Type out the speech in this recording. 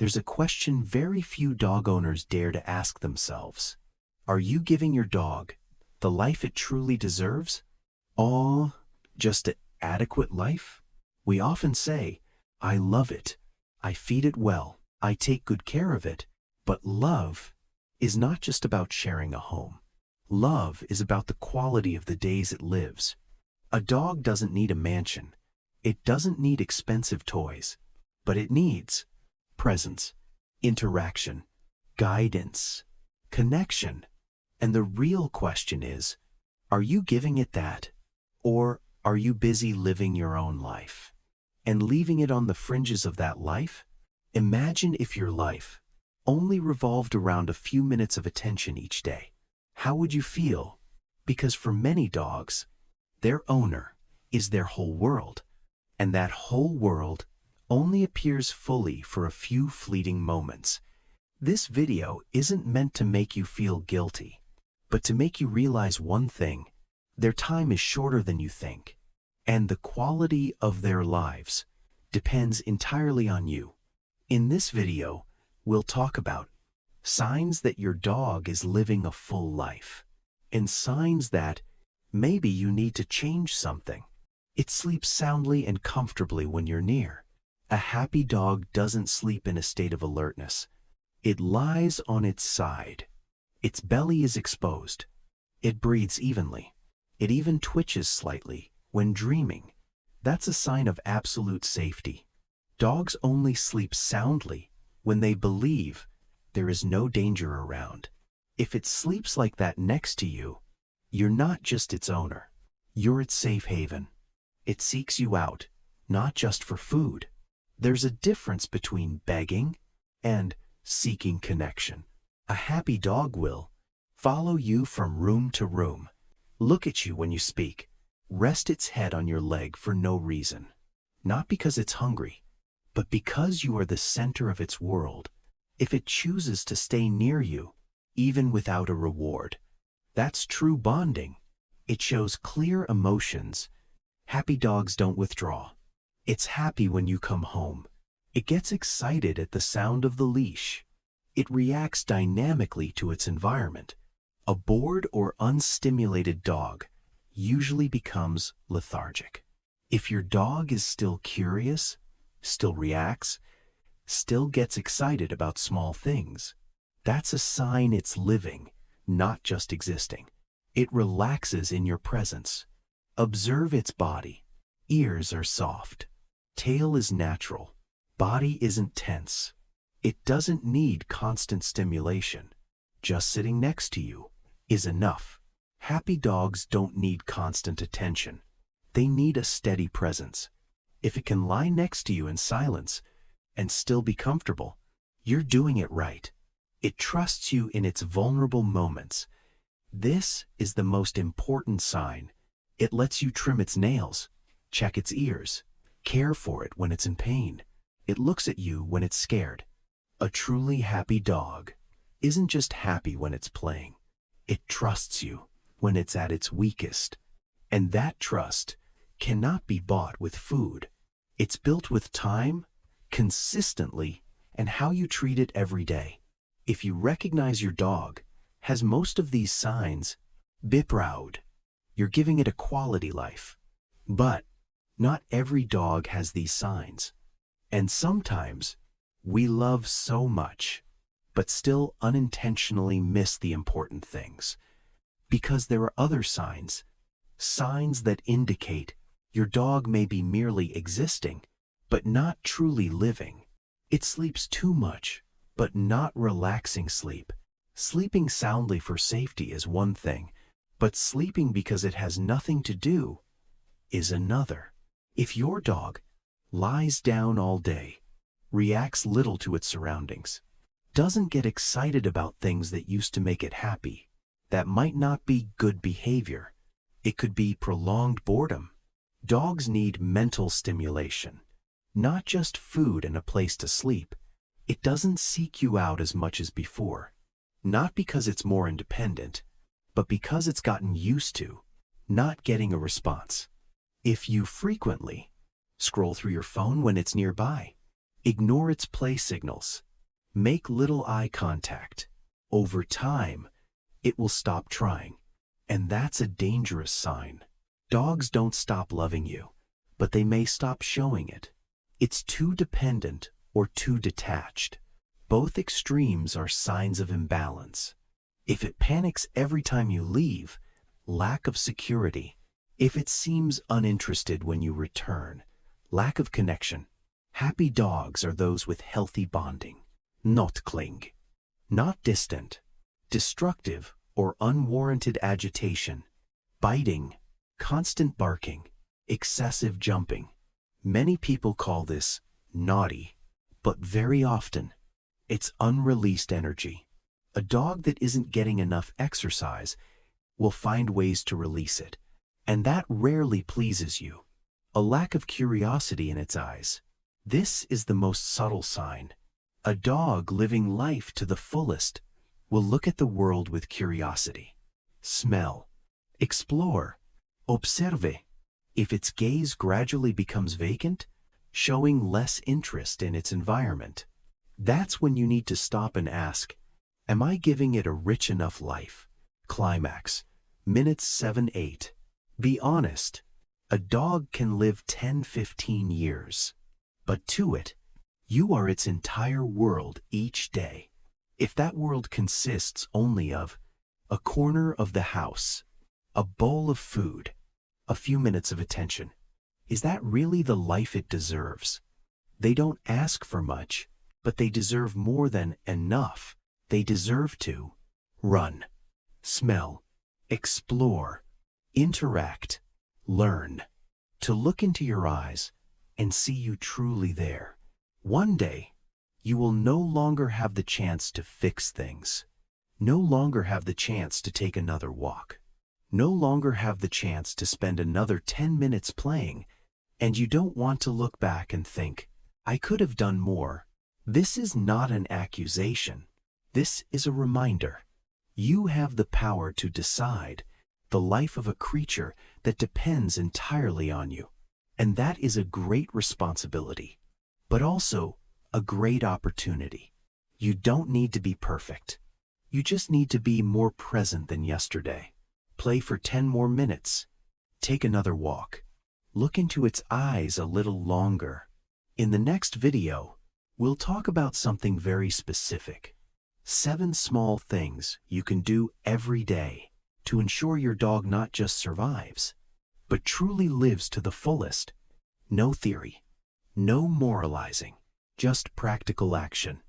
there's a question very few dog owners dare to ask themselves. Are you giving your dog the life it truly deserves? All just an adequate life? We often say, I love it, I feed it well, I take good care of it. But love is not just about sharing a home. Love is about the quality of the days it lives. A dog doesn't need a mansion. It doesn't need expensive toys. But it needs presence, interaction, guidance, connection. And the real question is, are you giving it that? Or are you busy living your own life and leaving it on the fringes of that life? Imagine if your life only revolved around a few minutes of attention each day. How would you feel? Because for many dogs, their owner is their whole world, and that whole world only appears fully for a few fleeting moments. This video isn't meant to make you feel guilty, but to make you realize one thing: their time is shorter than you think, and the quality of their lives depends entirely on you. In this video, we'll talk about signs that your dog is living a full life, and signs that maybe you need to change something. It sleeps soundly and comfortably when you're near. A happy dog doesn't sleep in a state of alertness. It lies on its side. Its belly is exposed. It breathes evenly. It even twitches slightly when dreaming. That's a sign of absolute safety. Dogs only sleep soundly when they believe there is no danger around. If it sleeps like that next to you, you're not just its owner. You're its safe haven. It seeks you out, not just for food. There's a difference between begging and seeking connection. A happy dog will follow you from room to room, look at you when you speak, rest its head on your leg for no reason. Not because it's hungry, but because you are the center of its world. If it chooses to stay near you, even without a reward, that's true bonding. It shows clear emotions. Happy dogs don't withdraw. It's happy when you come home. It gets excited at the sound of the leash. It reacts dynamically to its environment. A bored or unstimulated dog usually becomes lethargic. If your dog is still curious, still reacts, still gets excited about small things, that's a sign it's living, not just existing. It relaxes in your presence. Observe its body. Ears are soft. Tail is natural. Body isn't tense. It doesn't need constant stimulation. Just sitting next to you is enough. Happy dogs don't need constant attention. They need a steady presence. If it can lie next to you in silence and still be comfortable, you're doing it right. It trusts you in its vulnerable moments. This is the most important sign. It lets you trim its nails, check its ears, care for it when it's in pain. It looks at you when it's scared. A truly happy dog isn't just happy when it's playing. It trusts you when it's at its weakest. And that trust cannot be bought with food. It's built with time, consistently, and how you treat it every day. If you recognize your dog has most of these signs, be proud. You're giving it a quality life. But not every dog has these signs. And sometimes we love so much, but still unintentionally miss the important things. Because there are other signs, signs that indicate your dog may be merely existing, but not truly living. It sleeps too much, but not relaxing sleep. Sleeping soundly for safety is one thing, but sleeping because it has nothing to do is another. If your dog lies down all day, reacts little to its surroundings, doesn't get excited about things that used to make it happy, that might not be good behavior. It could be prolonged boredom. Dogs need mental stimulation, not just food and a place to sleep. It doesn't seek you out as much as before, not because it's more independent, but because it's gotten used to not getting a response. If you frequently scroll through your phone when it's nearby, ignore its play signals, Make little eye contact. Over time, it will stop trying. And that's a dangerous sign. Dogs don't stop loving you, but they may stop showing it. It's too dependent or too detached. Both extremes are signs of imbalance. If it panics every time you leave, lack of security. If it seems uninterested when you return, lack of connection. Happy dogs are those with healthy bonding, not cling, not distant, destructive or unwarranted agitation, biting, constant barking, excessive jumping. Many people call this naughty, but very often it's unreleased energy. A dog that isn't getting enough exercise will find ways to release it, and that rarely pleases you. A lack of curiosity in its eyes. This is the most subtle sign. A dog living life to the fullest will look at the world with curiosity. Smell, explore, observe. If its gaze gradually becomes vacant, showing less interest in its environment, that's when you need to stop and ask, am I giving it a rich enough life? Climax, minutes 7-8. Be honest, a dog can live 10-15 years, but to it, you are its entire world each day. If that world consists only of a corner of the house, a bowl of food, a few minutes of attention, is that really the life it deserves? They don't ask for much, but they deserve more than enough. They deserve to run, smell, explore, interact, learn, to look into your eyes and see you truly there. One day, you will no longer have the chance to fix things, no longer have the chance to take another walk, no longer have the chance to spend another 10 minutes playing, and you don't want to look back and think, I could have done more. This is not an accusation. This is a reminder. You have the power to decide the life of a creature that depends entirely on you. And that is a great responsibility, but also a great opportunity. You don't need to be perfect. You just need to be more present than yesterday. Play for 10 more minutes. Take another walk. Look into its eyes a little longer. In the next video, we'll talk about something very specific. 7 small things you can do every day to ensure your dog not just survives, but truly lives to the fullest. No theory, no moralizing, just practical action.